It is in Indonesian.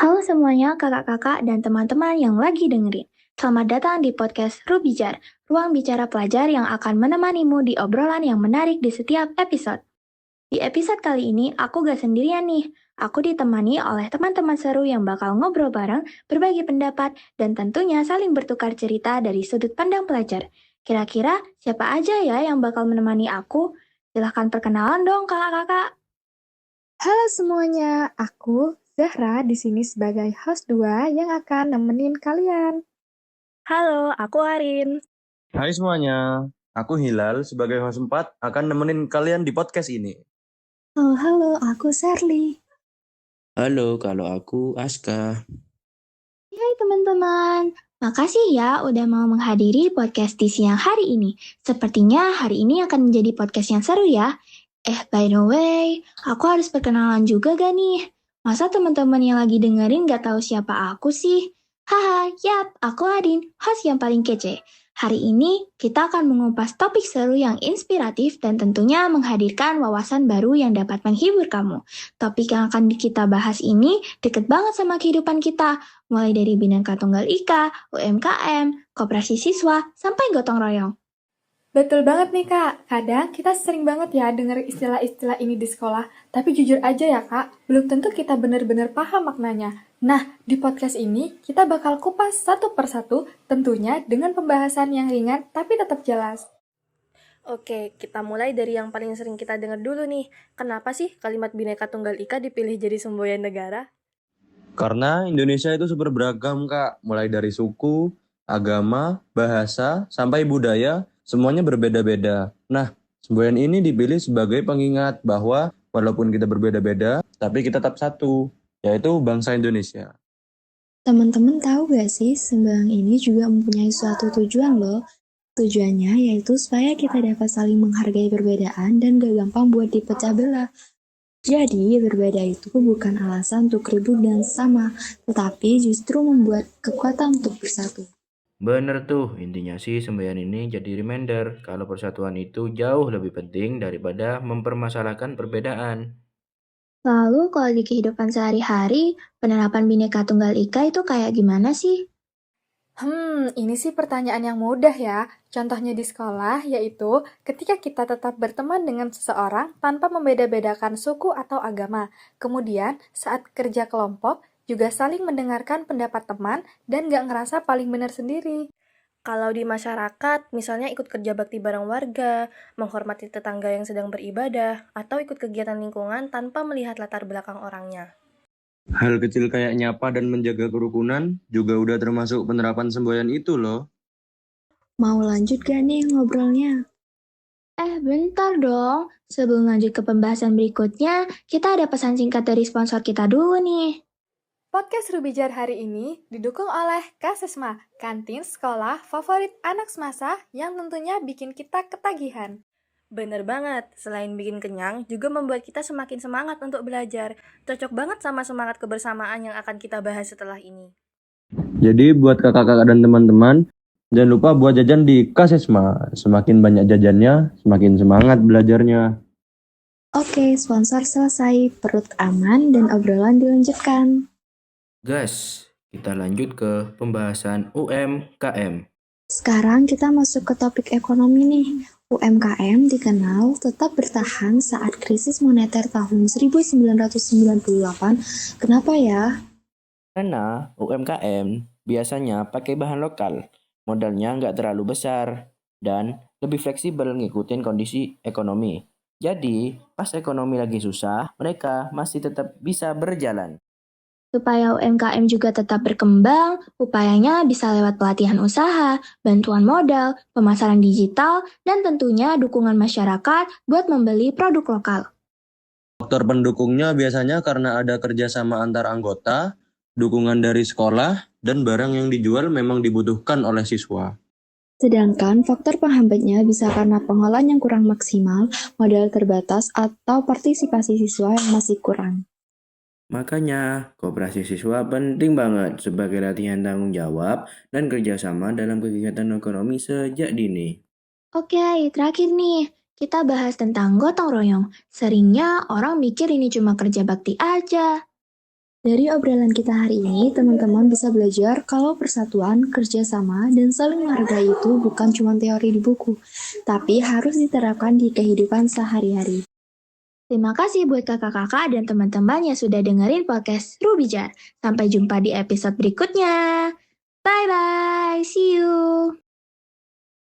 Halo semuanya, kakak-kakak dan teman-teman yang lagi dengerin. Selamat datang di podcast Rubijar, ruang bicara pelajar yang akan menemanimu di obrolan yang menarik di setiap episode. Di episode kali ini, aku gak sendirian nih. Aku ditemani oleh teman-teman seru yang bakal ngobrol bareng, berbagi pendapat, dan tentunya saling bertukar cerita dari sudut pandang pelajar. Kira-kira siapa aja ya yang bakal menemani aku? Silahkan perkenalan dong kakak-kakak. Halo semuanya, aku Zahra di sini sebagai host 2 yang akan nemenin kalian. Halo, aku Arin. Hai semuanya, aku Hilal sebagai host 4 akan nemenin kalian di podcast ini. Halo, aku Sherly. Halo, kalau aku Aska. Hai teman-teman, makasih ya udah mau menghadiri podcast di siang hari ini. Sepertinya hari ini akan menjadi podcast yang seru ya. By the way, aku harus perkenalan juga gak nih? Masa teman-teman yang lagi dengerin gak tahu siapa aku sih? Haha, yap, aku Adin, host yang paling kece. Hari ini kita akan mengupas topik seru yang inspiratif dan tentunya menghadirkan wawasan baru yang dapat menghibur kamu. Topik yang akan kita bahas ini deket banget sama kehidupan kita, mulai dari Bhinneka Tunggal Ika, UMKM, koperasi siswa, sampai gotong royong. Betul banget nih Kak, kadang kita sering banget ya denger istilah-istilah ini di sekolah, tapi jujur aja ya Kak, belum tentu kita benar-benar paham maknanya. Nah, di podcast ini kita bakal kupas satu persatu, tentunya dengan pembahasan yang ringan tapi tetap jelas. Oke, kita mulai dari yang paling sering kita dengar dulu nih. Kenapa sih kalimat Bhinneka Tunggal Ika dipilih jadi semboyan negara? Karena Indonesia itu super beragam Kak, mulai dari suku, agama, bahasa, sampai budaya, semuanya berbeda-beda. Nah, semboyan ini dipilih sebagai pengingat bahwa walaupun kita berbeda-beda, tapi kita tetap satu, yaitu bangsa Indonesia. Teman-teman tahu gak sih, sembahyang ini juga mempunyai suatu tujuan loh. Tujuannya yaitu supaya kita dapat saling menghargai perbedaan dan gak gampang buat dipecah belah. Jadi, berbeda itu bukan alasan untuk ribut dan sama, tetapi justru membuat kekuatan untuk bersatu. Bener tuh, intinya sih semboyan ini jadi reminder kalau persatuan itu jauh lebih penting daripada mempermasalahkan perbedaan. Lalu kalau di kehidupan sehari-hari, penerapan Bhinneka Tunggal Ika itu kayak gimana sih? Ini sih pertanyaan yang mudah ya. Contohnya di sekolah, yaitu ketika kita tetap berteman dengan seseorang tanpa membeda-bedakan suku atau agama. Kemudian, saat kerja kelompok, juga saling mendengarkan pendapat teman dan gak ngerasa paling benar sendiri. Kalau di masyarakat, misalnya ikut kerja bakti bareng warga, menghormati tetangga yang sedang beribadah, atau ikut kegiatan lingkungan tanpa melihat latar belakang orangnya. Hal kecil kayak nyapa dan menjaga kerukunan juga udah termasuk penerapan semboyan itu loh. Mau lanjut gak nih ngobrolnya? Bentar dong. Sebelum lanjut ke pembahasan berikutnya, kita ada pesan singkat dari sponsor kita dulu nih. Podcast Rubijar hari ini didukung oleh Kasesma, kantin sekolah favorit anak semasa yang tentunya bikin kita ketagihan. Bener banget, selain bikin kenyang, juga membuat kita semakin semangat untuk belajar. Cocok banget sama semangat kebersamaan yang akan kita bahas setelah ini. Jadi buat kakak-kakak dan teman-teman, jangan lupa buat jajan di Kasesma. Semakin banyak jajannya, semakin semangat belajarnya. Oke, sponsor selesai, perut aman dan obrolan dilanjutkan. Gas, kita lanjut ke pembahasan UMKM. Sekarang kita masuk ke topik ekonomi nih. UMKM dikenal tetap bertahan saat krisis moneter tahun 1998. Kenapa ya? Karena UMKM biasanya pakai bahan lokal, modalnya nggak terlalu besar, dan lebih fleksibel ngikutin kondisi ekonomi. Jadi, pas ekonomi lagi susah, mereka masih tetap bisa berjalan. Supaya UMKM juga tetap berkembang, upayanya bisa lewat pelatihan usaha, bantuan modal, pemasaran digital, dan tentunya dukungan masyarakat buat membeli produk lokal. Faktor pendukungnya biasanya karena ada kerjasama antar anggota, dukungan dari sekolah, dan barang yang dijual memang dibutuhkan oleh siswa. Sedangkan faktor penghambatnya bisa karena pengolahan yang kurang maksimal, modal terbatas, atau partisipasi siswa yang masih kurang. Makanya, koperasi siswa penting banget sebagai latihan tanggung jawab dan kerjasama dalam kegiatan ekonomi sejak dini. Oke, terakhir nih, kita bahas tentang gotong royong. Seringnya orang mikir ini cuma kerja bakti aja. Dari obrolan kita hari ini, teman-teman bisa belajar kalau persatuan, kerjasama, dan saling menghargai itu bukan cuma teori di buku, tapi harus diterapkan di kehidupan sehari-hari. Terima kasih buat kakak-kakak dan teman-teman yang sudah dengerin podcast Rubijar. Sampai jumpa di episode berikutnya. Bye-bye, see you.